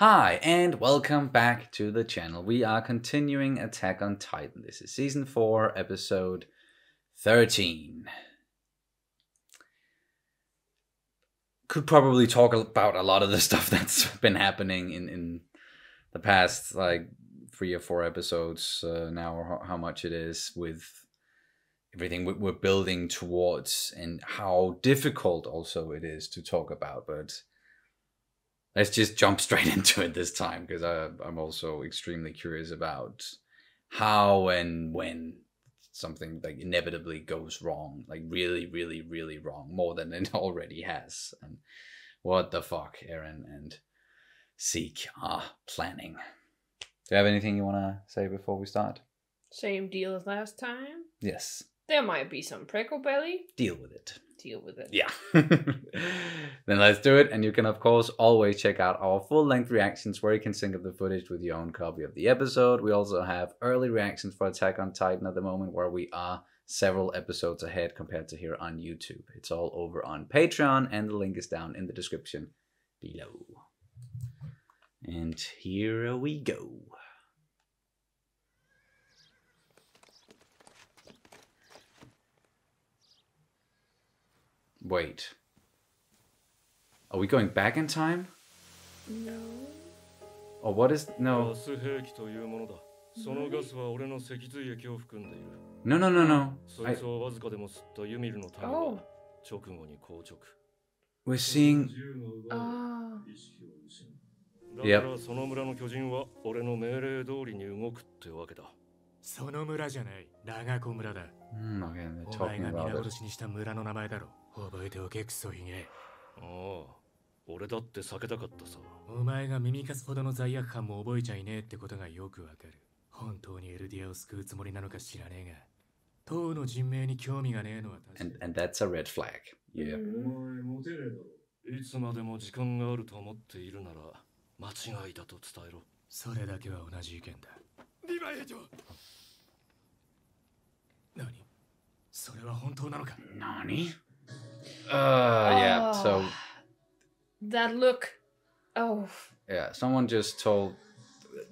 Hi, and welcome back to the channel. We are continuing Attack on Titan. This is Season 4, Episode 13. Could probably talk about a lot of the stuff that's been happening in the past, like, 3 or 4 episodes now, or how much it is, with everything we're building towards, and how difficult also it is to talk about, but let's just jump straight into it this time, because I'm also extremely curious about how and when something like inevitably goes wrong, like really, really, really wrong, more than it already has. And what the fuck Eren and Zeke are planning. Do you have anything you want to say before we start? Same deal as last time? Yes. There might be some prickle belly. Deal with it. Deal with it. Yeah. Then let's do it. And you can, of course, always check out our full-length reactions where you can sync up the footage with your own copy of the episode. We also have early reactions for Attack on Titan at the moment, where we are several episodes ahead compared to here on YouTube. It's all over on Patreon, and the link is down in the description below. And here we go. Wait. Are we going back in time? No. Or what is... No. No, no, no, no. Oh. We're seeing... Oh. Yep. Okay, they're talking about it. And that's a red flag. Yeah. Nani? Yeah, so... That look... Oh. Yeah, someone just told...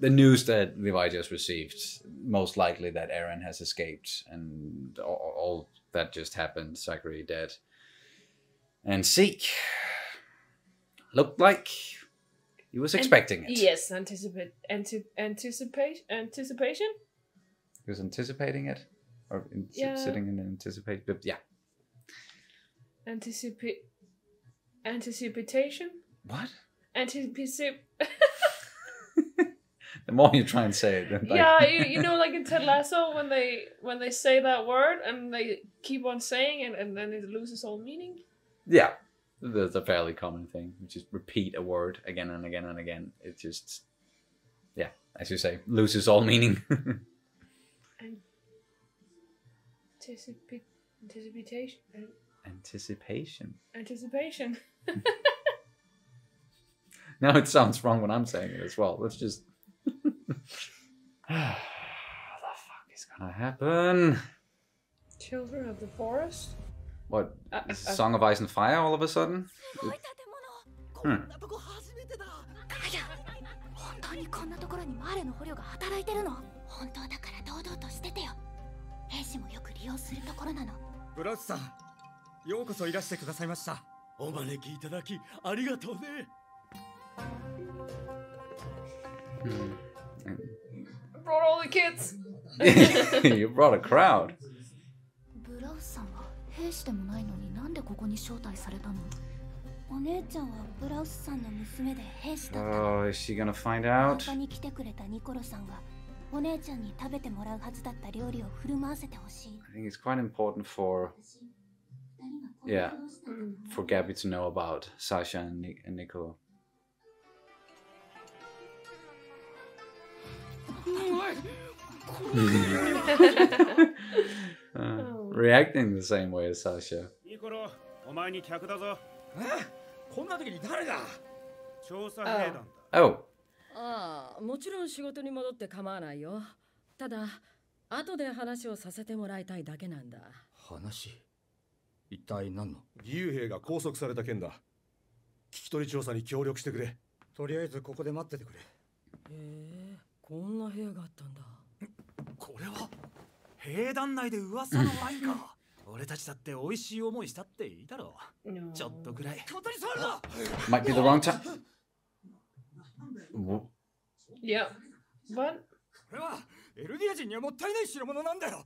The news that Levi just received, most likely that Eren has escaped, and all that just happened, Zachary dead. And Zeke looked like he was expecting it. Yes, anticipation? He was anticipating it? Or sitting in anticipation? But yeah. Anticipation? What? The more you try and say it, then like... Yeah, you know, like in Ted Lasso, when they say that word and they keep on saying it, and then it loses all meaning. Yeah, that's a fairly common thing. You just repeat a word again and again and again. It just, yeah, as you say, loses all meaning. Anticipation. Now it sounds wrong when I'm saying it as well. Let's just... What the fuck is gonna happen? Children of the forest? What? Song of Ice and Fire all of a sudden? Brought all the kids. You brought a crowd. Oh, is she gonna find out? I think it's quite important for... Yeah, for Gabi to know about Sasha and Nicolo. Reacting the same way as Sasha. Oh. もちろん仕事に戻って構わないよ。ただ、後で話をさせてもらいたいだけなんだ。話？一体何の？義勇兵が拘束された件だ。聞き取り調査に協力してくれ。とりあえずここで待っててくれ。こんな部屋があったんだ。これは兵団内で噂のワインか。俺たちだって美味しい思いしたっていいだろう。ちょっとぐらいことに触るな。 Might be the wrong time. Yeah. What? これはエルディア人にはもったいない代物なんだよ。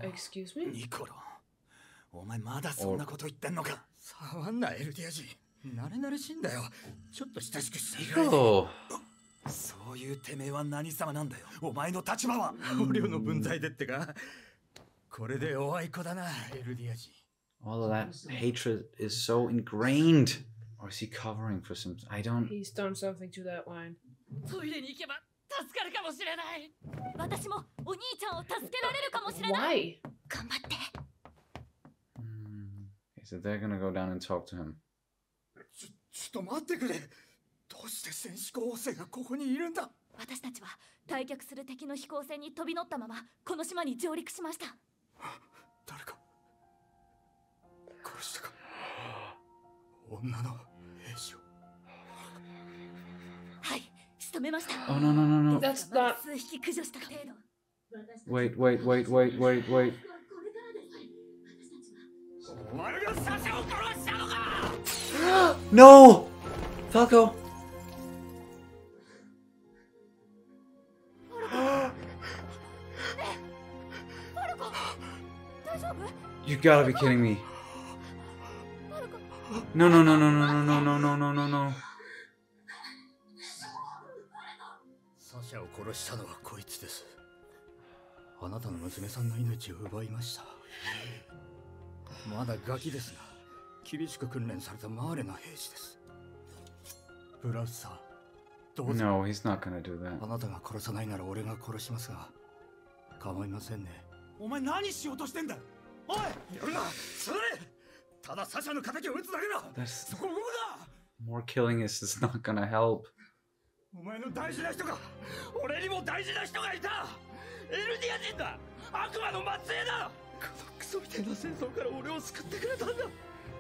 Excuse me? ニコロ、お前まだそんなこと言ってんのか。触んなエルディア人。慣れ慣れしいんだよ。ちょっと親しくしてくれ。 Nicolo. そういうてめえは何様なんだよ。お前の立場は。捕虜の分際でってか。これでおあいこだな、エルディア人。 All of that hatred is so ingrained. Or is he covering for some? I don't. He's done something to that wine. トイレに行けば助かるかもしれない。私もお兄ちゃんを助けられるかもしれない。 Why? 頑張って。Okay, so they're gonna go down and talk to him. ちょっと待ってくれ。どうして戦士候補生がここにいるんだ。私たちは退却する敵の飛行船に飛び乗ったままこの島に上陸しました。誰か殺したか。女の兵士を。はい、仕留めました。 Oh no no no no! That's not. 数匹駆除した程度。 Wait wait wait wait wait wait! お前がサシャを殺したのか。 No! Falco! You gotta be kidding me! No no no no no no no no no no no! サシャを殺したのはこいつです。あなたの娘さんの命を奪いました。まだガキですが、厳しく訓練されたマーレの兵士です。ブラウスさん、どうぞ。 No, he's not gonna do that. あなたが殺さないなら俺が殺しますが、構いませんね。お前何しようとしてんだ。おい、やるな。それただサシャの敵を撃つだけだ。 That's そこを動くな。 more killing is not gonna help. お前の大事な人が、俺にも大事な人がいた。エルディア人だ。悪魔の末裔だ。このクソみたいな戦争から俺を救ってくれたんだ。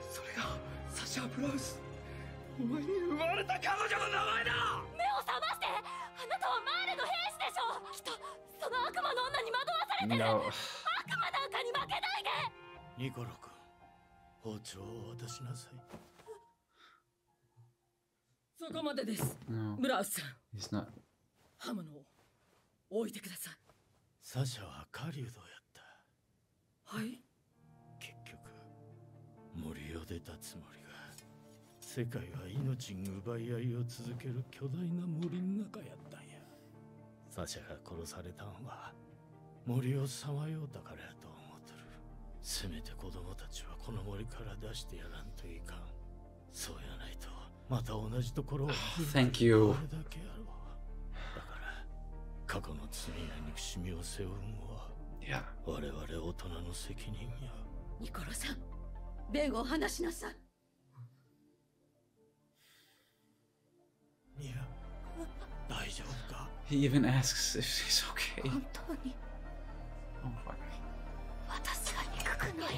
それがサシャ・ブラウス。お前に生まれた彼女の名前だ。目を覚まして。あなたはマーレの兵士でしょ。きっとその悪魔の女に惑わされてる。 No. 悪魔なんかに負けないで。ニコロ君、包丁を渡しなさい。そこまでです。 No, ブラウスさん、 he's not. 刃物を置いてください。サシャは狩人やった。はい。結局森を出たつもりが、世界は命に奪い合いを続ける巨大な森の中やったんや。サシャが殺されたんは森をさまようたからやと思ってる。せめて子供たちはこの森から出してやらんといかん。そうやないとまた同じところを。 Thank you. これだけやろう。だから過去の罪や憎しみを背負うんは Yeah. 我々大人の責任や。ニコロさん、弁を話しなさい。いや、大丈夫か。 He even asks if he's okay. 本当に Oh fuck. 私が憎くない。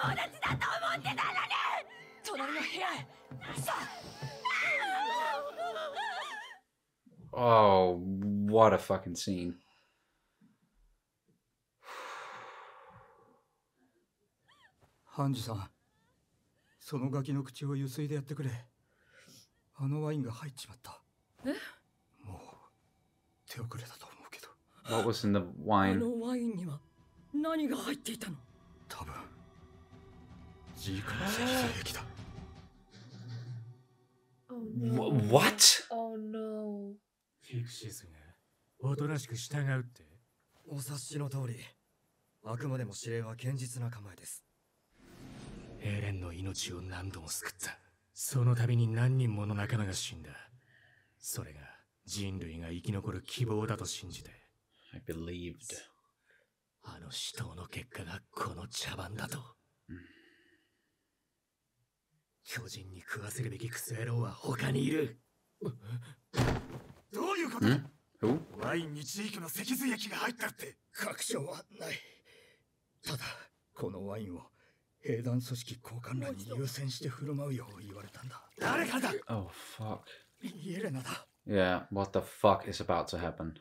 友達だと思ってたのに。隣の部屋へ。Oh, what a fucking scene. ハンジさん、そのガキの口をゆすいでやってくれ。あのワインが入っちまった。え？もう手遅れだと思うけど。 What was in the あ wine? のワインには何が入っていたの？多分ジークの生成液だ。 Oh no. What? Oh no. フィクシスがおとなしく従うって。お察しの通り、あくまでも指令は堅実な構えです。エレンの命を何度も救った。その度に何人もの仲間が死んだ。それが人類が生き残る希望だと信じて。 I believed. あの死闘の結果がこの茶番だと。巨人に食わせるべきクソ野郎は他にいる。どういうことだ？ Who? ワインにジークの脊髄液が入ったって。確証はない。ただこのワインを兵団組織高官らに優先して振る舞うよう言われたんだ。誰からだ？ Oh, fuck. イエレナだ。 Yeah, what the fuck is about to happen?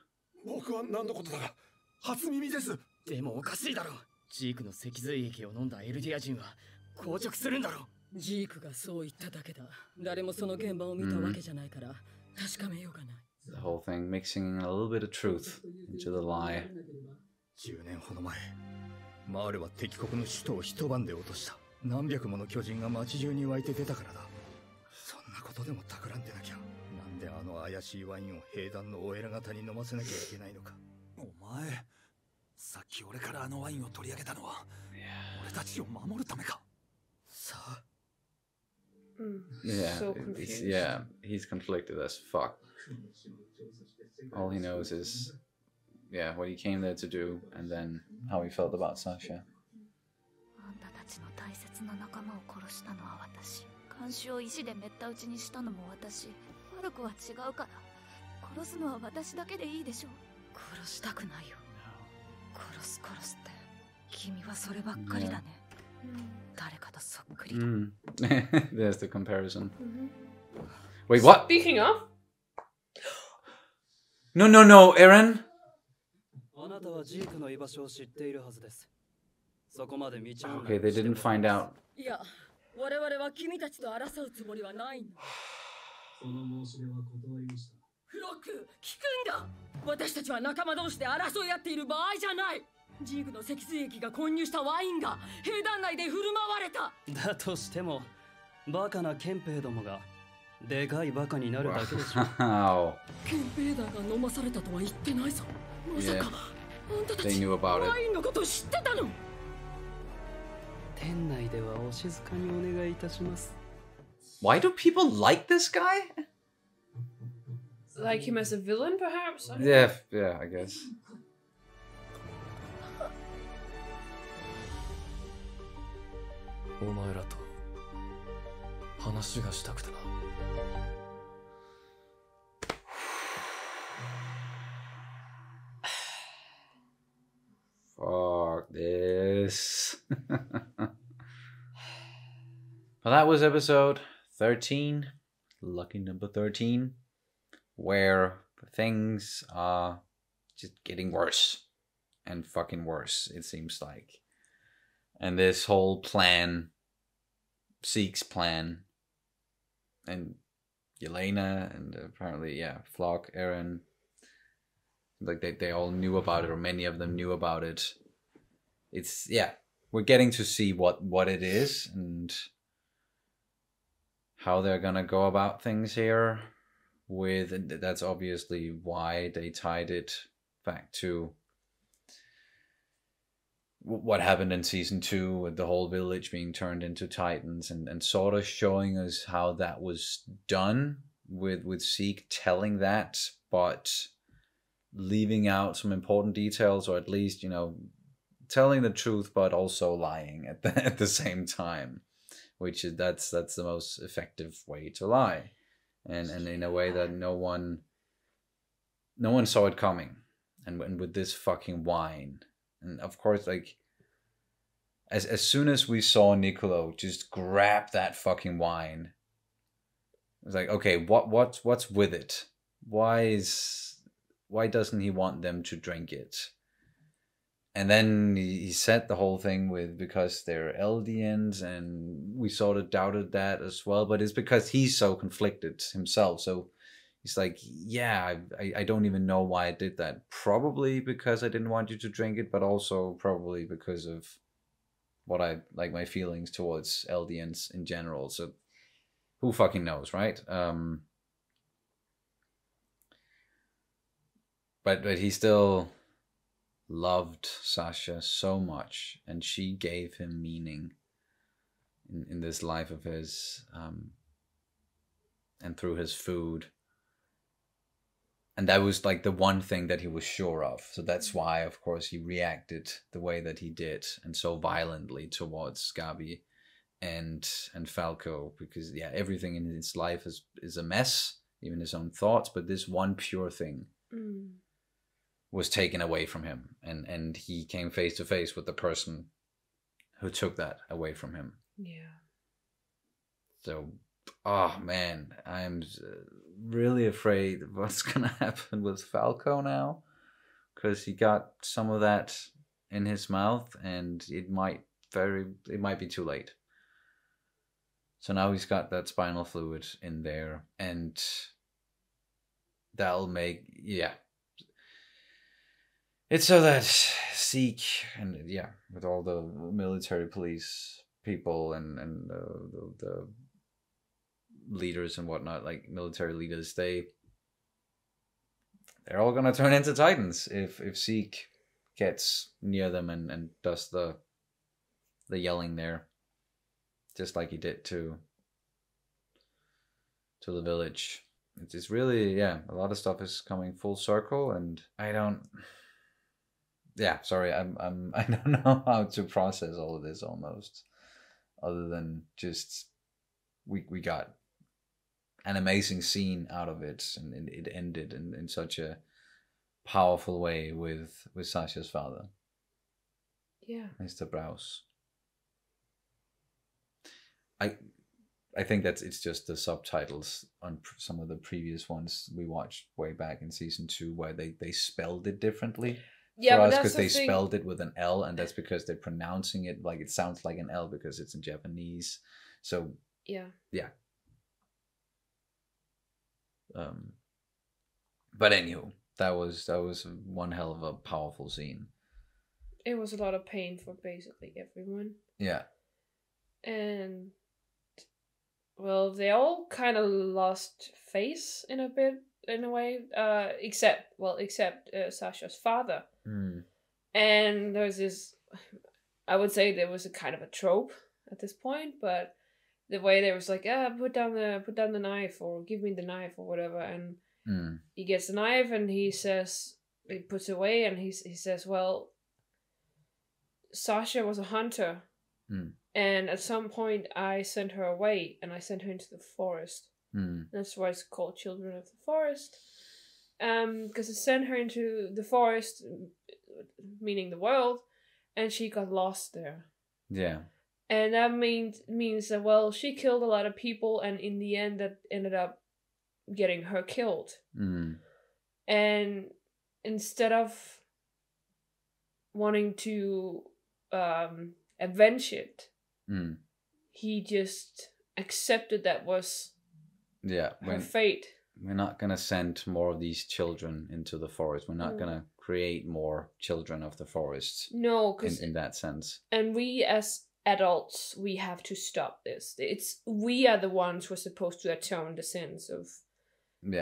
僕は何のことだか初耳です。でもおかしいだろ。ジークの脊髄液を飲んだエルディア人は硬直するんだろ。ジークがそう言っただけだ。誰もその現場を見たわけじゃないから確かめようがない。The whole thing mixing a little bit of truth into the lie. 10年ほど前、マールは敵国の首都を一晩で落とした。何百もの巨人が街中に湧いて出たからだ。そんなことでも企んでなきゃ。なんであの怪しいワインを兵団のお偉方に飲ませなきゃいけないのか。お前、さっき俺からあのワインを取り上げたのは、俺たちを守るためか。さあ。Yeah, So yeah, he's conflicted as fuck. All he knows is, yeah, what he came there to do, and then how he felt about Sasha. あんたたちの大切な仲間を殺したのは私。看守を石でめった打ちにしたのも私。ファルコは違うから。殺すのは私だけでいいでしょ。殺したくないよ。殺すって。君はそればっかりだね。誰かとそっくりだ。There's the comparison. Wait, what? Speaking of, No, no, no, Eren. あなたはジークの居場所を知っているはずです。そこまで道案 Okay, they didn't find out. いや、我々は君たちと争うつもりはないんだ。その申し出は断りました。フロック、聞くんだ。私たちは仲間同士で争い合っている場合じゃない。ジークの脊髄液が混入したワインが兵団内で振る舞われた。だとしても、バカな憲兵どもがでかいバカになるだけでしょ。Wow. 憲兵団が飲まされたとは言ってないぞ。まさ Yeah, か、あんたた they ち knew about it. ワインのこと知ってたの？店内ではお静かにお願いいたします。Why do people like this guy? like him as a villain, perhaps? I don't Yeah, yeah, I guess. お前らと話がしたくてな。Fuck this. Well, that was episode 13, lucky number 13, where things are just getting worse and fucking worse, it seems like. And this whole plan, Zeke's plan, and Yelena, and apparently, yeah, Flock, Eren, like they all knew about it, or many of them knew about it. It's, yeah, we're getting to see what it is and how they're gonna go about things here with, and that's obviously why they tied it back to what happened in season 2 with the whole village being turned into titans, and sort of showing us how that was done with Zeke telling that, but leaving out some important details, or at least, you know, telling the truth but also lying at the same time, which is that's the most effective way to lie, and in a way that no one saw it coming, and with this fucking wine. And of course, like, as soon as we saw Nicolo just grab that fucking wine, it was like, okay, what's with it? Why doesn't he want them to drink it? And then he said the whole thing with, because they're Eldians, and we sort of doubted that as well, but it's because he's so conflicted himself. So he's like, yeah, I don't even know why I did that. Probably because I didn't want you to drink it, but also probably because of what I, like, my feelings towards Eldians in general. So who fucking knows, right? But he still loved Sasha so much, and she gave him meaning in this life of his, and through his food. And that was like the one thing that he was sure of. So that's why, of course, he reacted the way that he did, and so violently towards Gabi and Falco, because, yeah, everything in his life is a mess, even his own thoughts, but this one pure thing was taken away from him, and he came face to face with the person who took that away from him. Yeah. So, oh man, I'm really afraid of what's gonna happen with Falco now, because he got some of that in his mouth, and it might be too late. So now he's got that spinal fluid in there, and that'll make, yeah. It's so that Zeke and with all the military police people and the leaders and whatnot, like military leaders, they're all gonna turn into Titans if Zeke gets near them and does the yelling there, just like he did to the village. It's really, a lot of stuff is coming full circle, and I don't. Yeah, sorry, I don't know how to process all of this almost, other than just we got an amazing scene out of it, and it ended in such a powerful way with Sasha's father. Yeah. Mr. Braus. I think it's just the subtitles on some of the previous ones we watched way back in season 2, where they spelled it differently. Yeah, for but us, that's because the they thing. spelled it with an L, and that's because they're pronouncing it like it sounds like an L because it's in Japanese. So Yeah. But anywho, that was one hell of a powerful scene. It was a lot of pain for basically everyone. Yeah. And well, they all kind of lost face in a way, except Sasha's father. And there's this, I would say there was a kind of a trope at this point, but the way there was like, put down the knife, or give me the knife, or whatever, and he gets the knife and he puts it away, and he says, well, Sasha was a hunter, and at some point I sent her away, and I sent her into the forest. That's why it's called Children of the Forest. Because I sent her into the forest, meaning the world, and she got lost there. Yeah. And that means that, well, she killed a lot of people, and in the end that ended up getting her killed. And instead of wanting to avenge it, he just accepted that was her fate. We're not going to send more of these children into the forest. We're not going to create more children of the forest. No, because in that sense. And we as adults, we have to stop this. We are the ones who are supposed to atone the sins of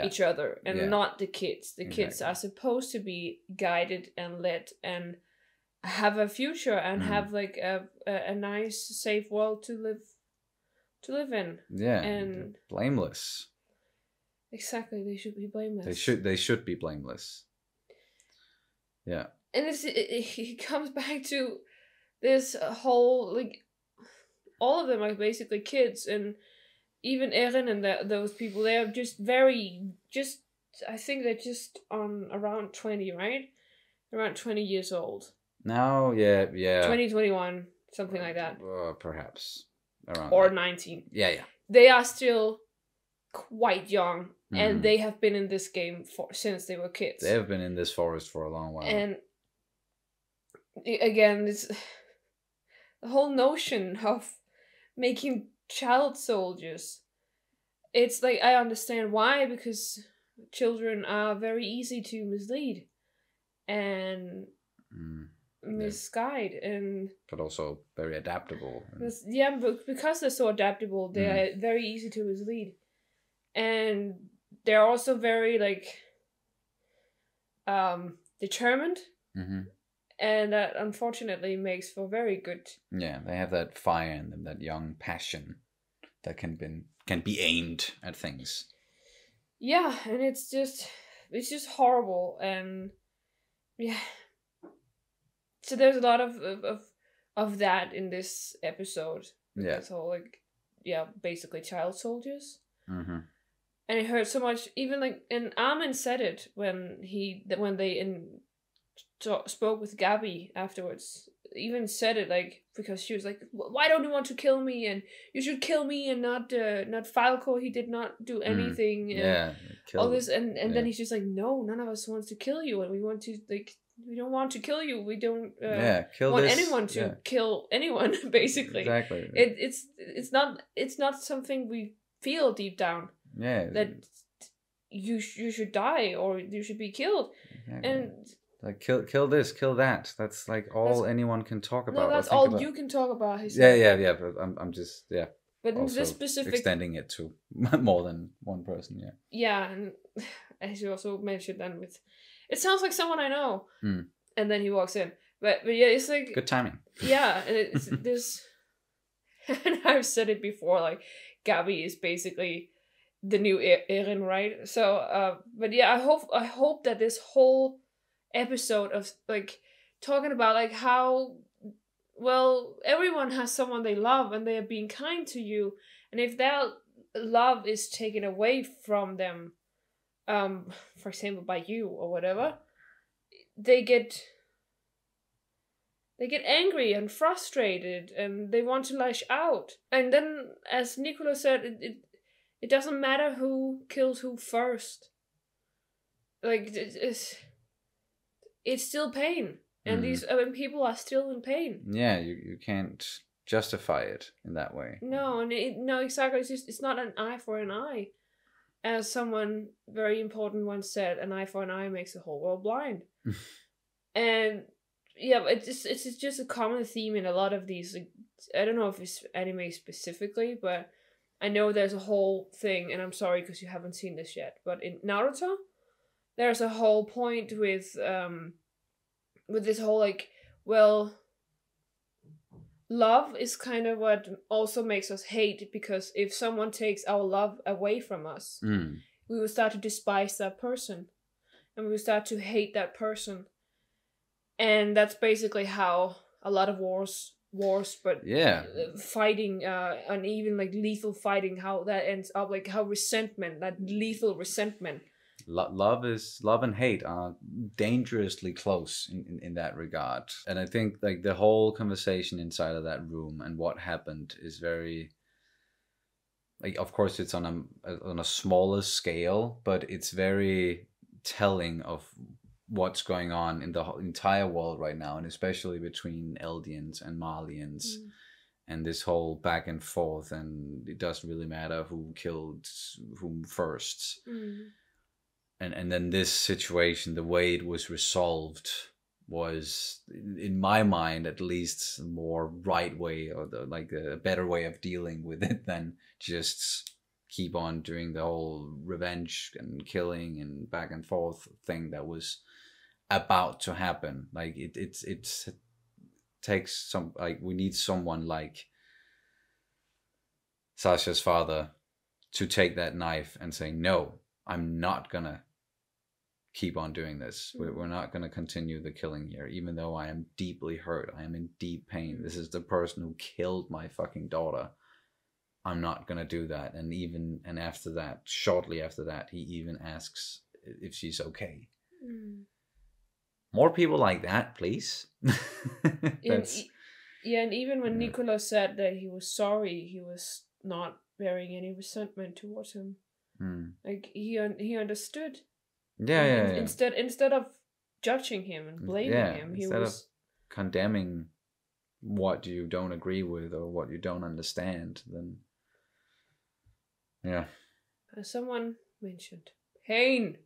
each other, and not the kids. The kids are supposed to be guided and led and have a future and have like a nice, safe world to live in. Yeah, and blameless. Exactly, they should be blameless. They should be blameless. Yeah. And it comes back to this whole, like, all of them are basically kids, and even Eren and those people, they are just I think they're just on around 20, right? Around 20 years old. Now, yeah. 2021, something like that. Perhaps. Around or that. 19. Yeah. They are still quite young, and they have been in this game since they were kids. They have been in this forest for a long while. And again, the whole notion of making child soldiers, it's like, I understand why, because children are very easy to mislead and misguide, and but also very adaptable. But because they're so adaptable, they are very easy to mislead. And they're also very, like, determined. And that unfortunately makes for very good. Yeah, they have that fire in them, that young passion that can be aimed at things. Yeah, and it's just horrible, and yeah. So there's a lot of that in this episode. Yeah. So, like, basically child soldiers. And it hurt so much. Even, like, and Armin said it when they spoke with Gabi afterwards. even said it like because she was like, "Why don't you want to kill me? And you should kill me and not Falco. He did not do anything." All this, and then he's just like, "No, none of us wants to kill you, and we want to like." We don't want to kill you. We don't want anyone to kill anyone. Basically, exactly. It's not something we feel deep down. Yeah, that you should die or you should be killed, and like kill this, kill that. That's like all anyone can talk about. No, that's all you can talk about. Yeah. But I'm just But in this specific extending it to more than one person. Yeah. Yeah, and as you also mentioned, then with. It sounds like someone I know. And then he walks in. But yeah, it's like... Good timing. Yeah, and it's this... And I've said it before, like, Gabi is basically the new Eren, right? So, but yeah, I hope that this whole episode of, like, talking about, like, how, well, everyone has someone they love and they are being kind to you. And if that love is taken away from them, for example, by you or whatever, they get angry and frustrated and they want to lash out. And then, as Nicolo said, it doesn't matter who kills who first. Like, it's still pain. And these people are still in pain. Yeah, you can't justify it in that way. No, no, exactly. It's not an eye for an eye. As someone very important once said, an eye for an eye makes the whole world blind. And yeah, it's just a common theme in a lot of these. Like, I don't know if it's anime specifically, but I know there's a whole thing, and I'm sorry because you haven't seen this yet. But in Naruto, there's a whole point with this whole like, well, love is kind of what also makes us hate, because if someone takes our love away from us, we will start to despise that person and we will start to hate that person. And that's basically how a lot of wars, but fighting, and even like lethal fighting, how that ends up, like how resentment, that lethal resentment. Love and hate are dangerously close in that regard. And I think like the whole conversation inside of that room and what happened is very, like, of course it's on a smaller scale, but it's very telling of what's going on in the entire world right now, and especially between Eldians and Malians. And this whole back and forth, and it doesn't really matter who killed whom first. And then this situation, the way it was resolved was, in my mind at least, a more right way, or a better way of dealing with it than just keep on doing the whole revenge and killing and back and forth thing that was about to happen. Like it takes some, like, we need someone like Sasha's father to take that knife and say, no, I'm not gonna keep on doing this. We're not gonna continue the killing here, even though I am deeply hurt. I am in deep pain. This is the person who killed my fucking daughter. I'm not gonna do that. And after that, shortly after that, he even asks if she's okay. More people like that, please. And even when Nicolo said that he was sorry, he was not bearing any resentment towards him. Like he understood. Yeah. Instead of judging him and blaming him, instead of condemning what you don't agree with or what you don't understand, then as someone mentioned, pain.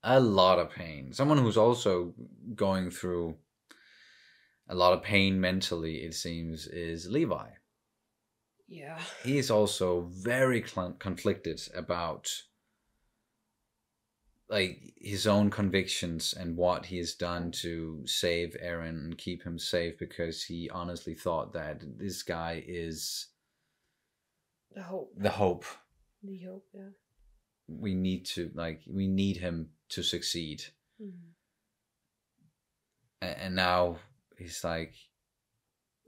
A lot of pain. Someone who's also going through a lot of pain mentally, it seems, is Levi. Yeah. He's also very conflicted about like his own convictions and what he has done to save Eren and keep him safe, because he honestly thought that this guy is the hope. The hope, yeah. We need him to succeed. And now he's like,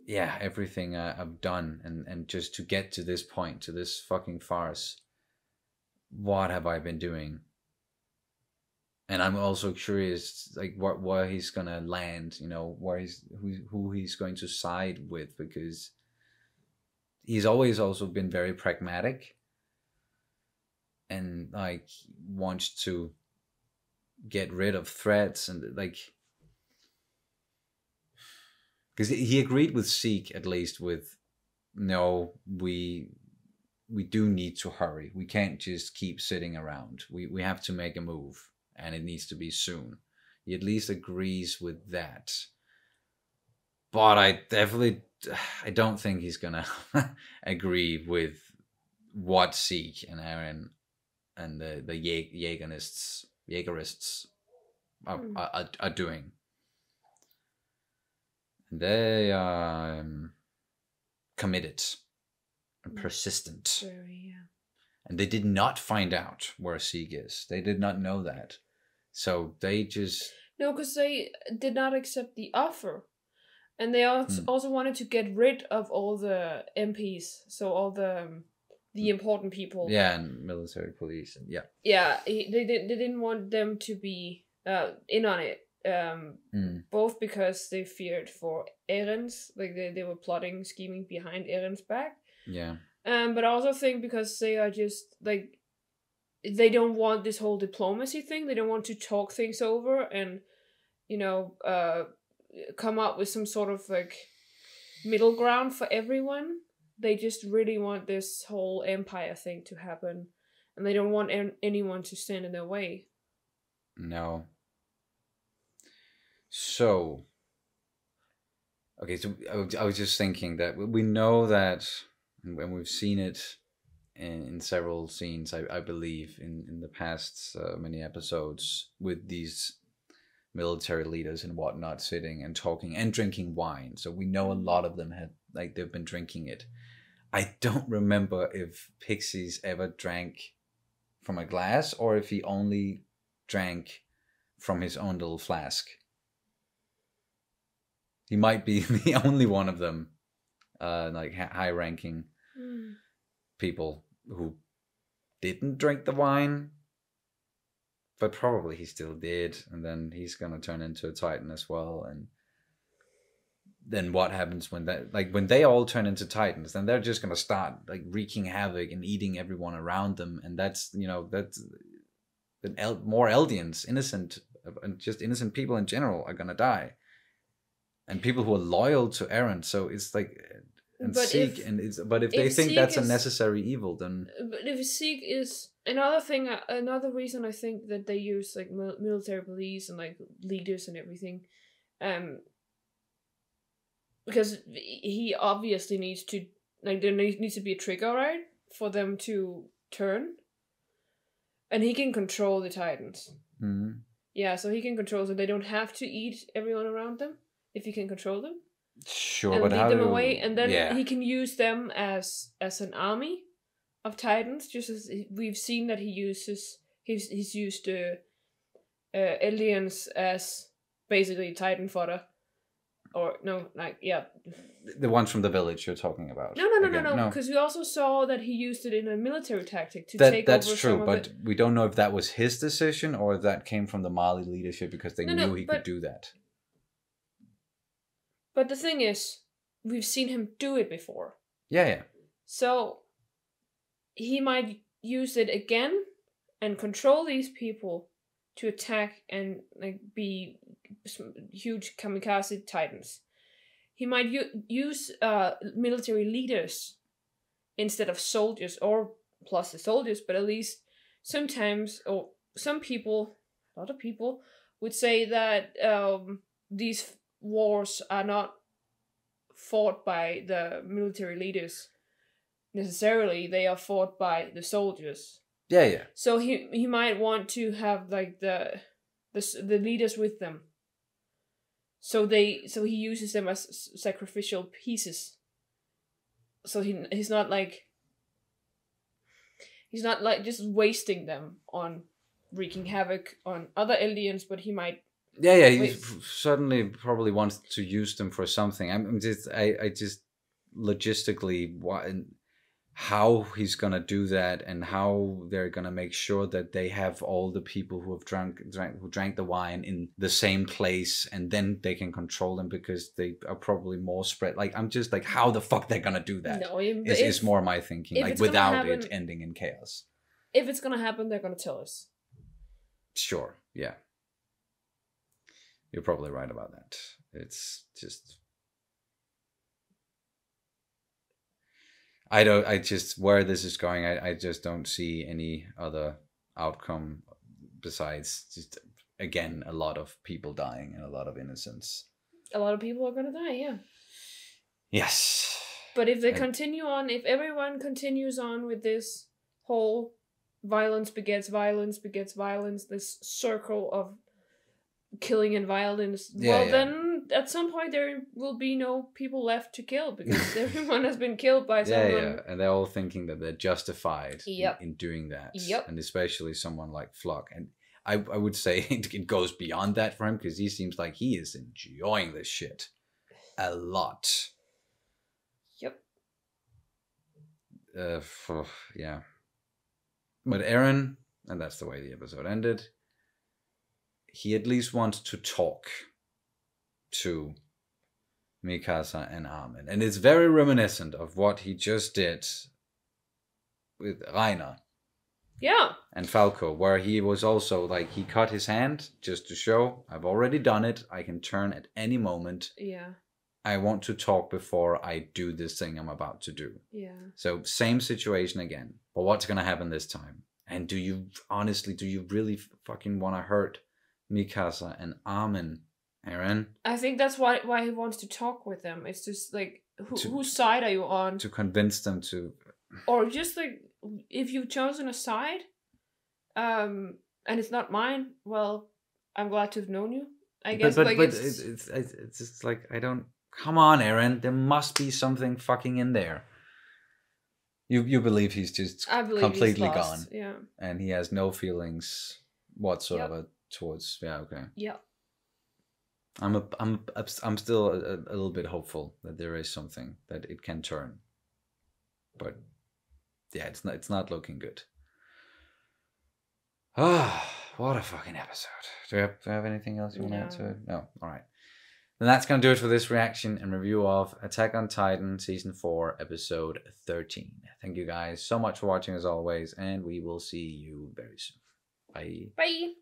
yeah, everything I've done, and just to get to this point, to this fucking farce, what have I been doing? And I'm also curious, like where he's gonna land. You know, who he's going to side with, because he's always also been very pragmatic and like wants to get rid of threats and like, because he agreed with Zeke at least with, no, we do need to hurry. We can't just keep sitting around. We have to make a move, and it needs to be soon. He at least agrees with that. But I don't think he's gonna agree with what Zeke and Eren and the Jaegerists are doing. They are committed and persistent. Very, yeah. And they did not find out where Zeke is. They did not know that. So they just... No, because they did not accept the offer. And they also wanted to get rid of all the MPs. So all the important people. Yeah, and military police. And yeah. Yeah, they didn't want them to be in on it. Both because they feared for Eren's, like they were plotting, scheming behind Eren's back. Yeah. But I also think because they are just like, they don't want this whole diplomacy thing. They don't want to talk things over and, you know, come up with some sort of like middle ground for everyone. They just really want this whole empire thing to happen, and they don't want anyone to stand in their way. No. So, okay, so I was just thinking that we know that, and we've seen it in several scenes, I believe, in the past many episodes, with these military leaders and whatnot sitting and talking and drinking wine. So we know a lot of them they've been drinking it. I don't remember if Pixies ever drank from a glass or if he only drank from his own little flask. He might be the only one of them, like high-ranking people who didn't drink the wine, but probably he still did, and then he's gonna turn into a Titan as well. And then what happens when they all turn into Titans? Then they're just gonna start like wreaking havoc and eating everyone around them, and that's more Eldians, innocent, and just innocent people in general are gonna die. And people who are loyal to Eren, so it's like, and Zeke, but if they think that's a necessary evil, then. But if Zeke is another reason I think that they use like military police and like leaders and everything, because he obviously needs to, like, there needs to be a trigger, right, for them to turn, and he can control the Titans. Mm-hmm. Yeah, so he can control, so they don't have to eat everyone around them. If he can control them, sure, and but lead how them away, and then he yeah. can use them as an army of Titans. Just as we've seen that he's used aliens as basically Titan fodder, or no, like the ones from the village you're talking about. No. Because we also saw that he used it in a military tactic to take over. That's true, but we don't know if that was his decision or if that came from the Mali leadership because they knew he could do that. But the thing is, we've seen him do it before. Yeah. So he might use it again and control these people to attack and like be huge kamikaze Titans. He might use military leaders instead of soldiers, or plus the soldiers, but at least sometimes, or some people, a lot of people, would say that these wars are not fought by the military leaders necessarily. They are fought by the soldiers. Yeah. So he might want to have like the leaders with them. So he uses them as sacrificial pieces. So he's not like just wasting them on wreaking havoc on other Eldians, but he might. Yeah, he certainly probably wants to use them for something. I just logistically, how he's gonna do that and how they're gonna make sure that they have all the people who have drank the wine in the same place, and then they can control them because they are probably more spread. Like, I'm just like, how the fuck they're gonna do that? No, is more my thinking. Like, without it ending in chaos. If it's gonna happen, they're gonna tell us. Sure, yeah. You're probably right about that. It's just... where this is going, I just don't see any other outcome besides just, again, a lot of people dying and a lot of innocence. A lot of people are gonna die, yeah. Yes. But if they continue on, if everyone continues on with this whole violence begets violence begets violence, this circle of killing and violence, then at some point there will be no people left to kill because everyone has been killed by someone. Yeah, and they're all thinking that they're justified in doing that. Yep. And especially someone like Flock. And I would say it goes beyond that for him because he seems like he is enjoying this shit a lot. Yep. Yeah. But Eren, and that's the way the episode ended, he at least wants to talk to Mikasa and Armin. And it's very reminiscent of what he just did with Reiner. Yeah. And Falco, where he was also like, he cut his hand just to show, I've already done it. I can turn at any moment. Yeah. I want to talk before I do this thing I'm about to do. Yeah. So same situation again. But what's going to happen this time? And do you really fucking want to hurt Mikasa and Armin, Eren? I think that's why he wants to talk with them. It's just like, whose side are you on? To convince them to... Or just like, if you've chosen a side, and it's not mine, well, I'm glad to have known you. I guess. But it's just like, I don't... Come on, Eren. There must be something fucking in there. You believe he's just completely gone. Yeah. And he has no feelings whatsoever towards... Yeah, okay. Yeah. I'm still a little bit hopeful that there is something that it can turn. But yeah, it's not looking good. Ah, what a fucking episode. Do you have anything else you want to add to it? No. All right. Then that's going to do it for this reaction and review of Attack on Titan Season 4, Episode 13. Thank you guys so much for watching as always, and we will see you very soon. Bye. Bye.